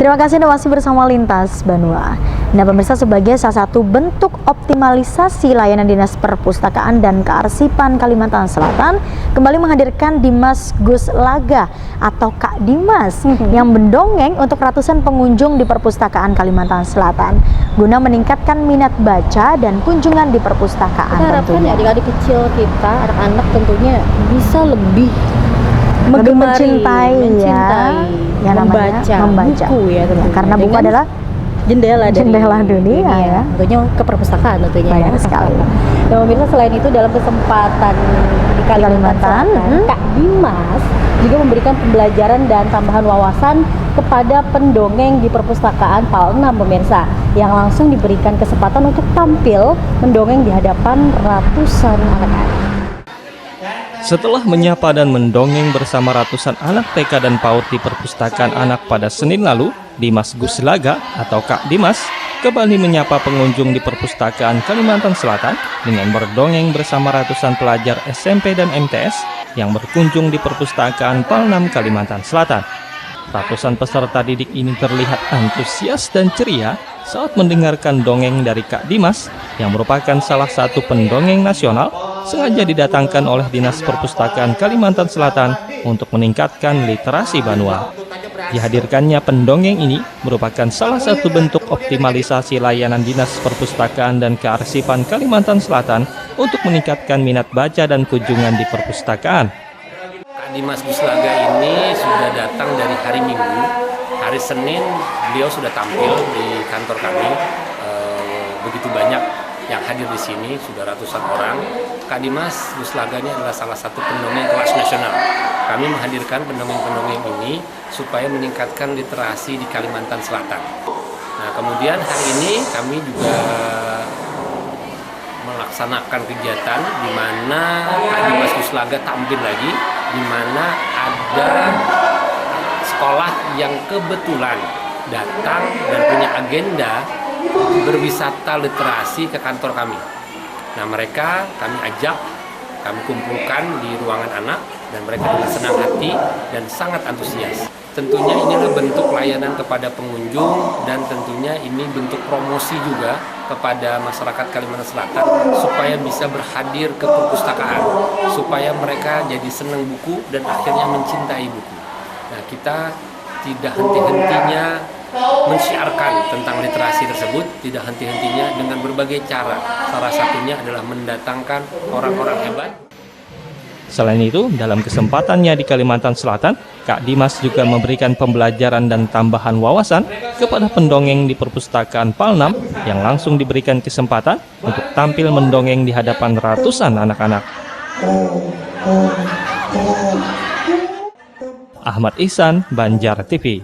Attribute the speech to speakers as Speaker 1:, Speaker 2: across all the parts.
Speaker 1: Terima kasih Anda masih bersama Lintas Banua. Nah pemirsa, sebagai salah satu bentuk optimalisasi layanan Dinas Perpustakaan dan Kearsipan Kalimantan Selatan kembali menghadirkan Dimas Gus Laga atau Kak Dimas yang mendongeng untuk ratusan pengunjung di Perpustakaan Kalimantan Selatan guna meningkatkan minat baca dan kunjungan di perpustakaan.
Speaker 2: Kita harapkan ya adik-adik kecil kita, anak-anak tentunya bisa lebih mencintai
Speaker 1: ya, membaca
Speaker 2: buku ya,
Speaker 1: karena buku adalah
Speaker 2: jendela dunia
Speaker 1: ya.
Speaker 2: Tentunya ke perpustakaan tentunya.
Speaker 1: Banyak sekali.
Speaker 2: Dan pemirsa, selain itu dalam kesempatan di Kalimantan Selatan, Kak Dimas juga memberikan pembelajaran dan tambahan wawasan kepada pendongeng di perpustakaan PAL 6 pemirsa, yang langsung diberikan kesempatan untuk tampil mendongeng di hadapan ratusan anak-anak.
Speaker 3: Setelah menyapa dan mendongeng bersama ratusan anak TK dan PAUD di Perpustakaan Anak pada Senin lalu, Dimas Gus Laga atau Kak Dimas kembali menyapa pengunjung di Perpustakaan Kalimantan Selatan dengan berdongeng bersama ratusan pelajar SMP dan MTS yang berkunjung di Perpustakaan PAL 6 Kalimantan Selatan. Ratusan peserta didik ini terlihat antusias dan ceria saat mendengarkan dongeng dari Kak Dimas yang merupakan salah satu pendongeng nasional sengaja didatangkan oleh Dinas Perpustakaan Kalimantan Selatan untuk meningkatkan literasi Banua. Dihadirkannya pendongeng ini merupakan salah satu bentuk optimalisasi layanan Dinas Perpustakaan dan Kearsipan Kalimantan Selatan untuk meningkatkan minat baca dan kunjungan di perpustakaan.
Speaker 4: Kak Dimas Gus Laga ini sudah datang dari hari Minggu. Hari Senin beliau sudah tampil di kantor kami. Begitu banyak yang hadir di sini, sudah ratusan orang. Kak Dimas Gus Laga ini adalah salah satu pendongeng kelas nasional. Kami menghadirkan pendongeng-pendongeng ini supaya meningkatkan literasi di Kalimantan Selatan. Nah, kemudian hari ini kami juga melaksanakan kegiatan di mana Kak Dimas Gus Laga tampil lagi, di mana ada sekolah yang kebetulan datang dan punya agenda berwisata literasi ke kantor kami. Nah, mereka kami ajak, kami kumpulkan di ruangan anak, dan mereka dengan senang hati dan sangat antusias. Tentunya inilah bentuk layanan kepada pengunjung, dan tentunya ini bentuk promosi juga kepada masyarakat Kalimantan Selatan supaya bisa berhadir ke perpustakaan, supaya mereka jadi senang buku dan akhirnya mencintai buku. Nah, kita tidak henti-hentinya mensiarkan tentang literasi tersebut, tidak henti-hentinya dengan berbagai cara. Salah satunya adalah mendatangkan orang-orang hebat.
Speaker 3: Selain itu, dalam kesempatannya di Kalimantan Selatan, Kak Dimas juga memberikan pembelajaran dan tambahan wawasan kepada pendongeng di Perpustakaan PAL 6 yang langsung diberikan kesempatan untuk tampil mendongeng di hadapan ratusan anak-anak. Ahmad Ihsan, Banjar TV.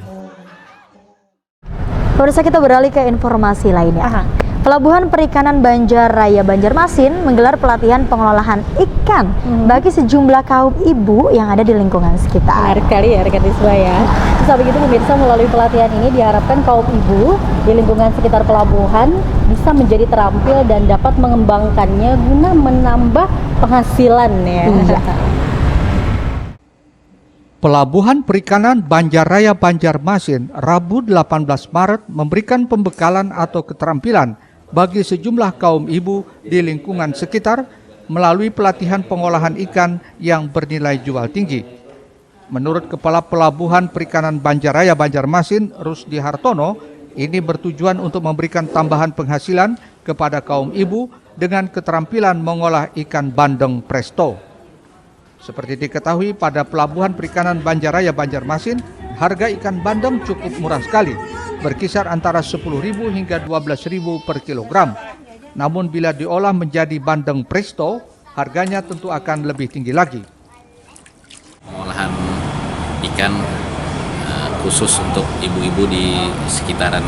Speaker 1: Pemirsa, kita beralih ke informasi lainnya. Pelabuhan Perikanan Banjar Raya Banjarmasin menggelar pelatihan pengelolaan ikan bagi sejumlah kaum ibu yang ada di lingkungan sekitar.
Speaker 2: Menarik kali ya rekan Risma ya. Terus begitu pemirsa, melalui pelatihan ini diharapkan kaum ibu di lingkungan sekitar pelabuhan bisa menjadi terampil dan dapat mengembangkannya guna menambah penghasilan ya.
Speaker 5: Pelabuhan Perikanan Banjar Raya Banjarmasin Rabu 18 Maret memberikan pembekalan atau keterampilan bagi sejumlah kaum ibu di lingkungan sekitar melalui pelatihan pengolahan ikan yang bernilai jual tinggi. Menurut Kepala Pelabuhan Perikanan Banjar Raya Banjarmasin, Rusdi Hartono, ini bertujuan untuk memberikan tambahan penghasilan kepada kaum ibu dengan keterampilan mengolah ikan bandeng presto. Seperti diketahui, pada Pelabuhan Perikanan Banjar Raya Banjarmasin, harga ikan bandeng cukup murah sekali, berkisar antara 10.000 hingga 12.000 per kilogram. Namun bila diolah menjadi bandeng presto, harganya tentu akan lebih tinggi lagi.
Speaker 6: Pengolahan ikan khusus untuk ibu-ibu di sekitaran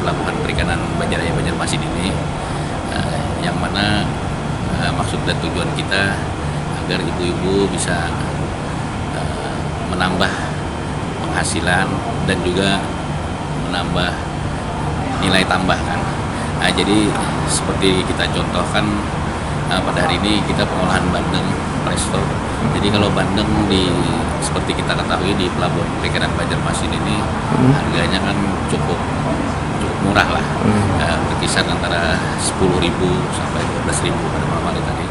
Speaker 6: Pelabuhan Perikanan Banjar Raya Banjarmasin ini, yang mana maksud dan tujuan kita agar ibu-ibu bisa menambah penghasilan dan juga menambah nilai tambah kan. Nah, jadi seperti kita contohkan pada hari ini kita pengolahan bandeng Presto. Jadi kalau bandeng seperti kita ketahui di Pelabuhan Perikanan Banjarmasin ini harganya kan cukup murah lah, berkisar antara 10.000 sampai 12.000 pada malam hari tadi.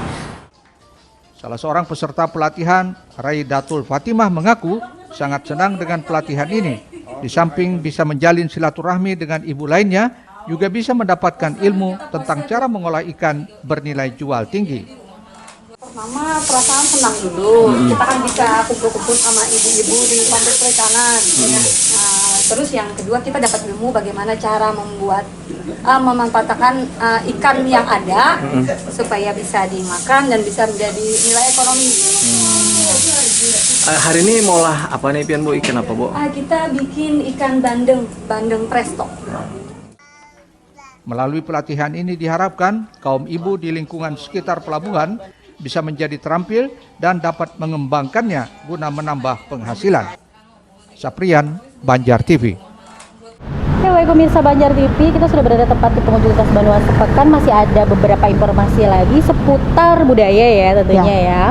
Speaker 5: Salah seorang peserta pelatihan, Raidatul Fatimah, mengaku sangat senang dengan pelatihan ini. Di samping bisa menjalin silaturahmi dengan ibu lainnya, juga bisa mendapatkan ilmu tentang cara mengolah ikan bernilai jual tinggi.
Speaker 7: Pertama perasaan senang dulu, kita kan bisa kumpul-kumpul sama ibu-ibu di pabrik perikanan. Nah, terus yang kedua kita dapat ilmu bagaimana cara memanfaatkan ikan yang ada supaya bisa dimakan dan bisa menjadi nilai ekonomi.
Speaker 8: Hari ini mau olah apa nih Pian Bu? Ikan apa Bu?
Speaker 7: Kita bikin ikan bandeng presto.
Speaker 5: Melalui pelatihan ini diharapkan kaum ibu di lingkungan sekitar pelabuhan bisa menjadi terampil dan dapat mengembangkannya guna menambah penghasilan. Saprian, Banjar TV.
Speaker 2: Baik pemirsa Banjar TV, kita sudah berada tepat di pengunjung lintas Banua sepekan. Masih ada beberapa informasi lagi seputar budaya ya tentunya ya.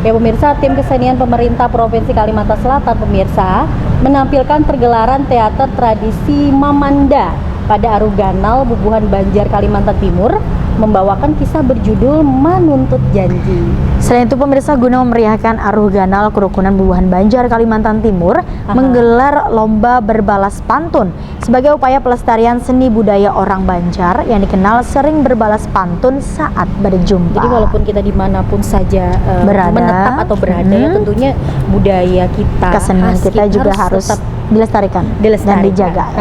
Speaker 2: Ya pemirsa, tim kesenian pemerintah Provinsi Kalimantan Selatan pemirsa menampilkan pergelaran teater tradisi Mamanda pada Aruganal, Bubuhan Banjar, Kalimantan Timur, membawakan kisah berjudul Manuntut Janji.
Speaker 1: Selain itu pemirsa, guna memeriahkan Aruganal Kerukunan Bubuhan Banjar, Kalimantan Timur menggelar lomba berbalas pantun sebagai upaya pelestarian seni budaya orang Banjar yang dikenal sering berbalas pantun saat berjumpa.
Speaker 2: Jadi walaupun kita dimanapun saja menetap atau berada ya tentunya budaya kita,
Speaker 1: kesenian kita juga harus dilestarikan dan dijaga.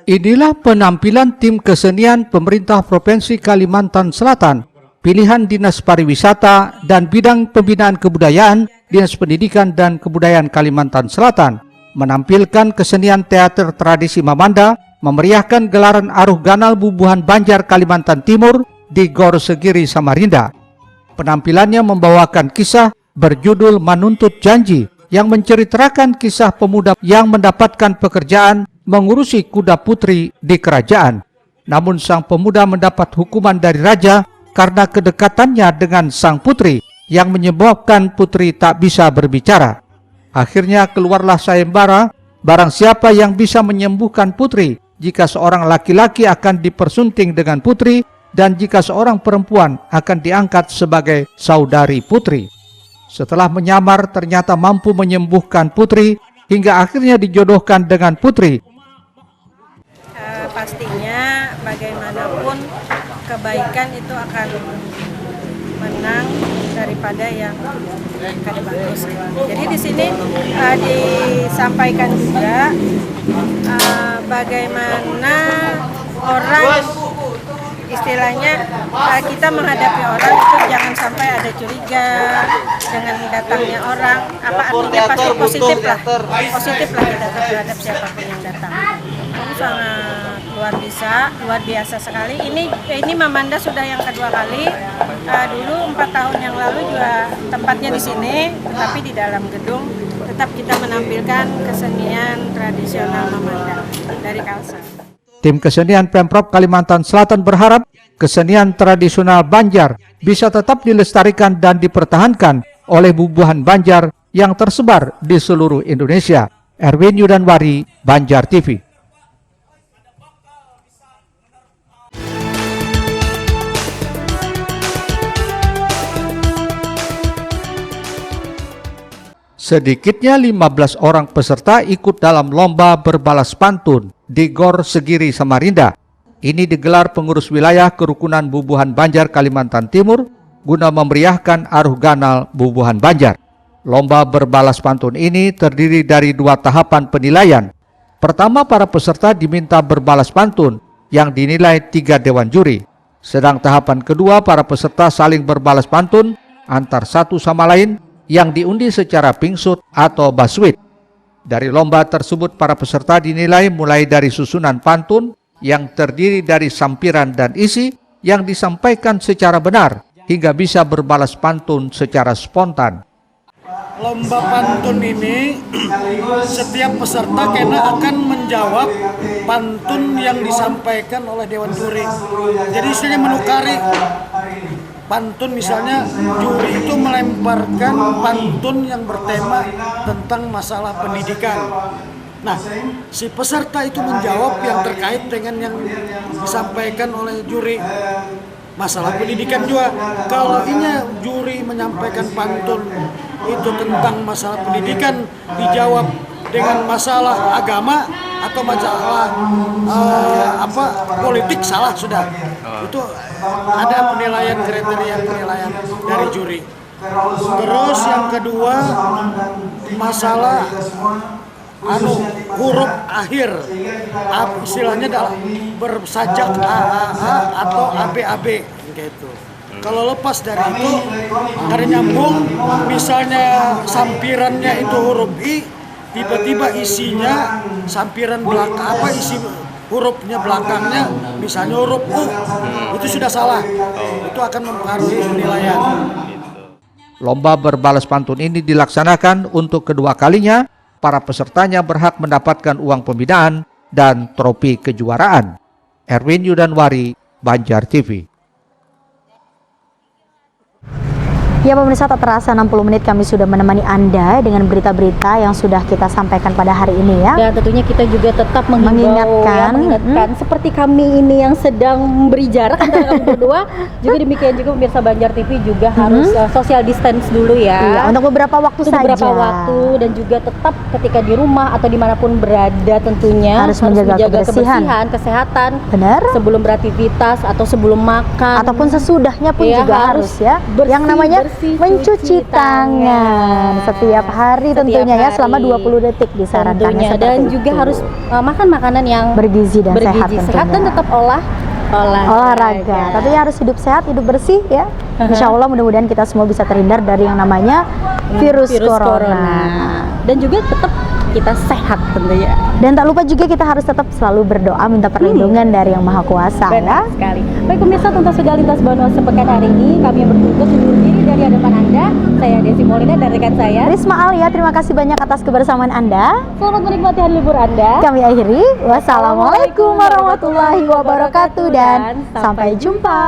Speaker 5: Inilah penampilan tim kesenian pemerintah Provinsi Kalimantan Selatan, pilihan Dinas Pariwisata dan Bidang Pembinaan Kebudayaan, Dinas Pendidikan dan Kebudayaan Kalimantan Selatan, menampilkan kesenian teater tradisi Mamanda, memeriahkan gelaran Aruganal Bubuhan Banjar, Kalimantan Timur di Gor Segiri, Samarinda. Penampilannya membawakan kisah berjudul Manuntut Janji yang menceritakan kisah pemuda yang mendapatkan pekerjaan mengurusi kuda putri di kerajaan. Namun sang pemuda mendapat hukuman dari raja karena kedekatannya dengan sang putri yang menyebabkan putri tak bisa berbicara. Akhirnya keluarlah sayembara, barang siapa yang bisa menyembuhkan putri jika seorang laki-laki akan dipersunting dengan putri dan jika seorang perempuan akan diangkat sebagai saudari putri. Setelah menyamar ternyata mampu menyembuhkan putri hingga akhirnya dijodohkan dengan putri.
Speaker 9: Pastinya bagaimanapun kebaikan itu akan menang daripada yang kada bagus. Jadi di sini disampaikan juga bagaimana orang istilahnya kita menghadapi orang itu jangan sampai ada curiga dengan datangnya orang. Apa artinya pasti positif lah kita terhadap siapapun yang datang. Itu sangat luar biasa sekali. Ini Mamanda sudah yang kedua kali. Dulu 4 tahun yang lalu juga tempatnya di sini, tetapi di dalam gedung tetap kita menampilkan kesenian tradisional Mamanda dari Kalsel.
Speaker 5: Tim kesenian Pemprov Kalimantan Selatan berharap kesenian tradisional Banjar bisa tetap dilestarikan dan dipertahankan oleh Bubuhan Banjar yang tersebar di seluruh Indonesia. Erwin Yudanwari, Banjar TV. Sedikitnya 15 orang peserta ikut dalam lomba berbalas pantun di Gor Segiri, Samarinda. Ini digelar pengurus wilayah Kerukunan Bubuhan Banjar, Kalimantan Timur guna memeriahkan Aruganal Bubuhan Banjar. Lomba berbalas pantun ini terdiri dari 2 tahapan penilaian. Pertama, para peserta diminta berbalas pantun yang dinilai 3 dewan juri. Sedang tahapan kedua, para peserta saling berbalas pantun antar satu sama lain yang diundi secara pingsut atau baswit. Dari lomba tersebut para peserta dinilai mulai dari susunan pantun yang terdiri dari sampiran dan isi yang disampaikan secara benar hingga bisa berbalas pantun secara spontan.
Speaker 10: Lomba pantun ini setiap peserta kena akan menjawab pantun yang disampaikan oleh dewan juri. Jadi istilahnya menukari pantun, misalnya juri itu melemparkan pantun yang bertema tentang masalah pendidikan. Nah, si peserta itu menjawab yang terkait dengan yang disampaikan oleh juri. Masalah pendidikan juga, kalau ini juri menyampaikan pantun itu tentang masalah pendidikan, dijawab dengan masalah agama atau masalah politik, salah sudah. Itu ada penilaian, kriteria penilaian dari juri. Terus yang kedua, masalah huruf akhir, istilahnya dalam bersajak AAA atau ABAB gitu. Kalau lepas dari itu, ada nyambung, misalnya sampirannya itu huruf I, tiba-tiba isinya sampiran belakang isi hurufnya belakangnya misalnya huruf U, itu sudah salah. Itu akan mempengaruhi penilaian.
Speaker 5: Lomba berbalas pantun ini dilaksanakan untuk kedua kalinya. Para pesertanya berhak mendapatkan uang pembinaan dan trofi kejuaraan. Erwin Yudanwari, Banjar TV.
Speaker 1: Ya pemirsa, tak terasa 60 menit kami sudah menemani Anda dengan berita-berita yang sudah kita sampaikan pada hari ini ya.
Speaker 2: Dan tentunya kita juga tetap mengingatkan seperti kami ini yang sedang memberi jarak antara kami berdua. Juga demikian juga pemirsa Banjar TV juga harus social distance dulu ya.
Speaker 1: Iya, untuk beberapa waktu saja.
Speaker 2: Beberapa waktu, dan juga tetap ketika di rumah atau dimanapun berada tentunya
Speaker 1: harus menjaga kebersihan,
Speaker 2: kesehatan.
Speaker 1: Benar.
Speaker 2: Sebelum beraktivitas atau sebelum makan
Speaker 1: ataupun sesudahnya pun juga harus ya. Yang namanya mencuci tangan setiap hari tentunya ya, selama 20 detik disarankan.
Speaker 2: Dan juga itu harus makan makanan yang
Speaker 1: bergizi dan sehat
Speaker 2: dan tetap
Speaker 1: olahraga. Tentunya harus hidup sehat, hidup bersih ya. Insya Allah mudah-mudahan kita semua bisa terhindar dari yang namanya virus corona.
Speaker 2: Dan juga tetap kita sehat tentunya.
Speaker 1: Dan tak lupa juga kita harus tetap selalu berdoa minta perlindungan dari Yang Maha Kuasa.
Speaker 2: Benar sekali. Baik pemirsa, tuntas sudah lintas Banua sepekan hari ini. Kami yang bertugas undur diri dari hadapan Anda. Saya Desi Maulina dan rekan saya
Speaker 1: Risma Alia. Terima kasih banyak atas kebersamaan Anda.
Speaker 2: Selamat menikmati hari libur Anda.
Speaker 1: Kami akhiri. Wassalamualaikum warahmatullahi wabarakatuh dan sampai jumpa.